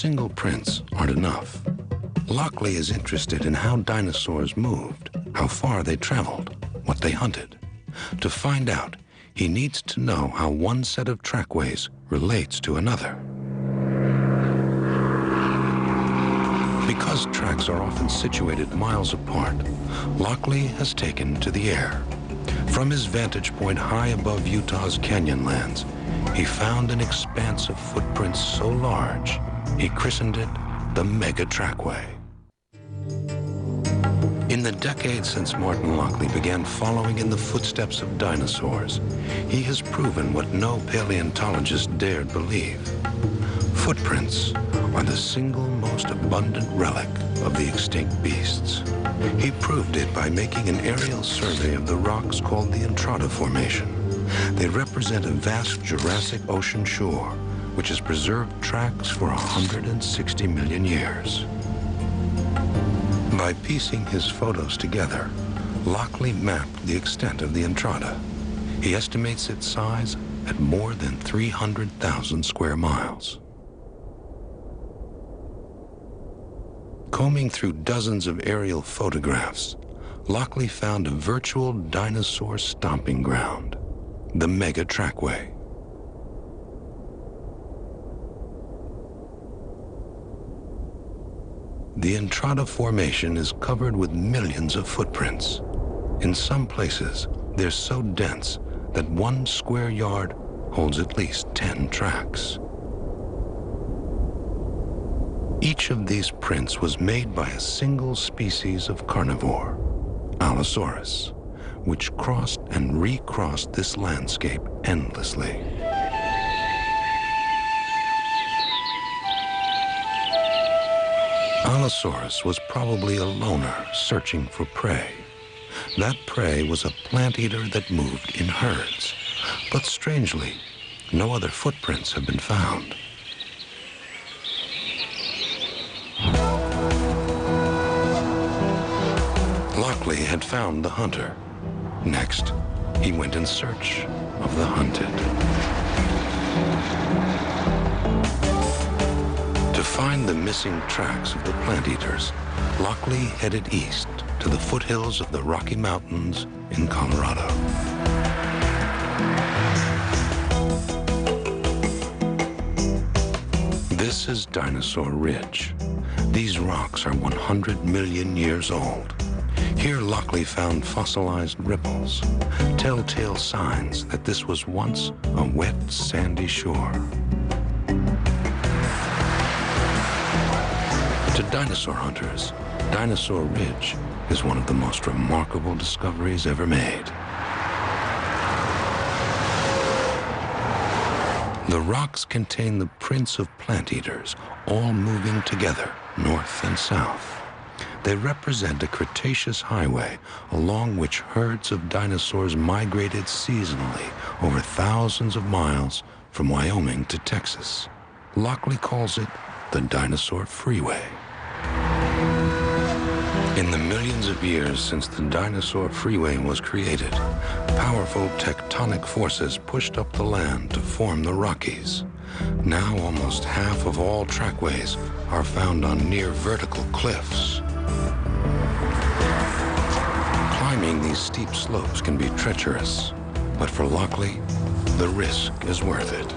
single prints aren't enough. Lockley is interested in how dinosaurs moved, how far they traveled, what they hunted. To find out, he needs to know how one set of trackways relates to another. Because tracks are often situated miles apart, Lockley has taken to the air. From his vantage point high above Utah's canyonlands, he found an expanse of footprints so large, he christened it the Mega Trackway. In the decades since Martin Lockley began following in the footsteps of dinosaurs, he has proven what no paleontologist dared believe. Footprints are the single most abundant relic of the extinct beasts. He proved it by making an aerial survey of the rocks called the Entrada Formation. They represent a vast Jurassic ocean shore, which has preserved tracks for 160 million years. By piecing his photos together, Lockley mapped the extent of the Entrada. He estimates its size at more than 300,000 square miles. Combing through dozens of aerial photographs, Lockley found a virtual dinosaur stomping ground, the Mega Trackway. The Entrada Formation is covered with millions of footprints. In some places, they're so dense that 1 square yard holds at least 10 tracks. Each of these prints was made by a single species of carnivore, Allosaurus, which crossed and recrossed this landscape endlessly. Allosaurus was probably a loner searching for prey. That prey was a plant eater that moved in herds. But strangely, no other footprints have been found. Lockley had found the hunter. Next, he went in search of the hunted. To find the missing tracks of the plant eaters, Lockley headed east to the foothills of the Rocky Mountains in Colorado. This is Dinosaur Ridge. These rocks are 100 million years old. Here Lockley found fossilized ripples, telltale signs that this was once a wet, sandy shore. To dinosaur hunters, Dinosaur Ridge is one of the most remarkable discoveries ever made. The rocks contain the prints of plant eaters, all moving together, north and south. They represent a Cretaceous highway along which herds of dinosaurs migrated seasonally over thousands of miles from Wyoming to Texas. Lockley calls it the Dinosaur Freeway. In the millions of years since the Dinosaur Freeway was created, powerful tectonic forces pushed up the land to form the Rockies. Now almost half of all trackways are found on near vertical cliffs. Climbing these steep slopes can be treacherous, but for Lockley, the risk is worth it.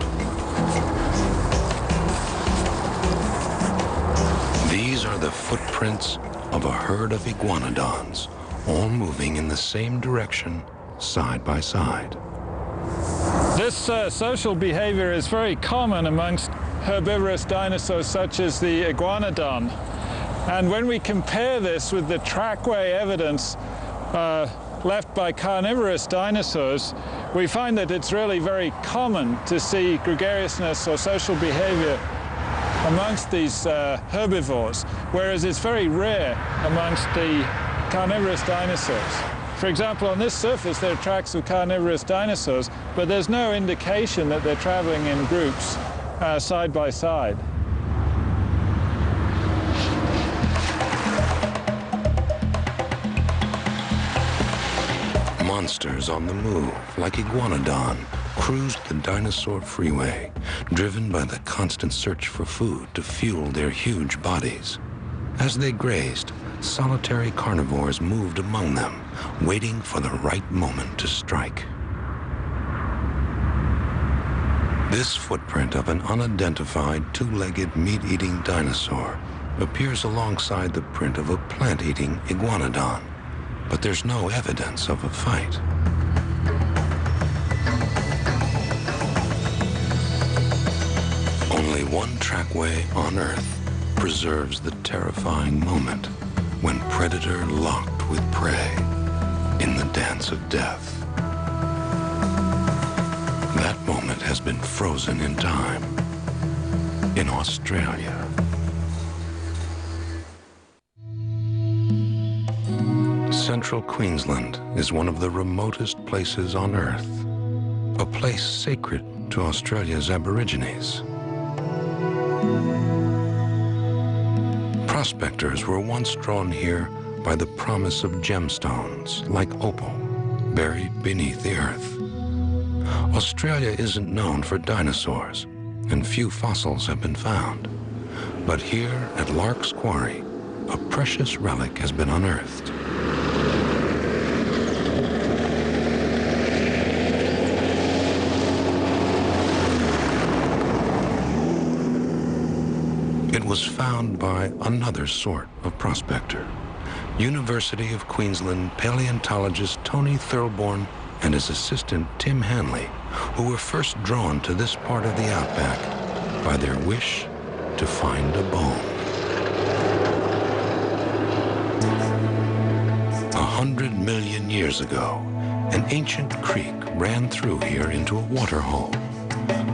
These are the footprints of a herd of iguanodons, all moving in the same direction, side by side. This social behavior is very common amongst herbivorous dinosaurs such as the iguanodon. And when we compare this with the trackway evidence left by carnivorous dinosaurs, we find that it's really very common to see gregariousness or social behavior amongst these herbivores, whereas it's very rare amongst the carnivorous dinosaurs. For example, on this surface there are tracks of carnivorous dinosaurs, but there's no indication that they're traveling in groups side by side. Monsters on the move, like iguanodon, cruised the dinosaur freeway, driven by the constant search for food to fuel their huge bodies. As they grazed, solitary carnivores moved among them, waiting for the right moment to strike. This footprint of an unidentified two-legged meat-eating dinosaur appears alongside the print of a plant-eating iguanodon, but there's no evidence of a fight. Only one trackway on Earth preserves the terrifying moment when predator locked with prey in the dance of death. That moment has been frozen in time in Australia. Central Queensland is one of the remotest places on Earth, a place sacred to Australia's Aborigines. Prospectors were once drawn here by the promise of gemstones like opal buried beneath the earth. Australia isn't known for dinosaurs, and few fossils have been found. But here at Lark's Quarry, a precious relic has been unearthed. It was found by another sort of prospector, University of Queensland paleontologist Tony Thirlborn and his assistant Tim Hanley, who were first drawn to this part of the outback by their wish to find a bone. 100 million years ago, an ancient creek ran through here into a waterhole.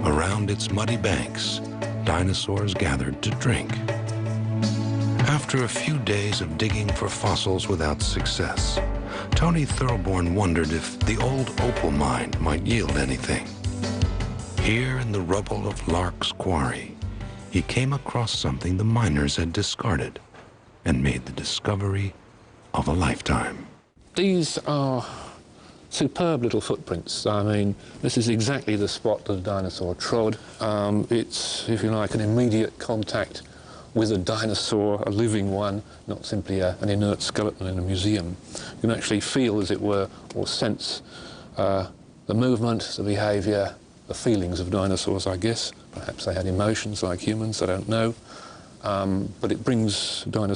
Around its muddy banks, dinosaurs gathered to drink. After a few days of digging for fossils without success, Tony Thirlborn wondered if the old opal mine might yield anything. Here in the rubble of Lark's Quarry, he came across something the miners had discarded and made the discovery of a lifetime. These are superb little footprints. I mean, this is exactly the spot that a dinosaur trod. It's, if you like, an immediate contact with a dinosaur, a living one, not simply an inert skeleton in a museum. You can actually feel, as it were, or sense the movement, the behaviour, the feelings of dinosaurs, I guess. Perhaps they had emotions like humans, I don't know. But it brings dinosaurs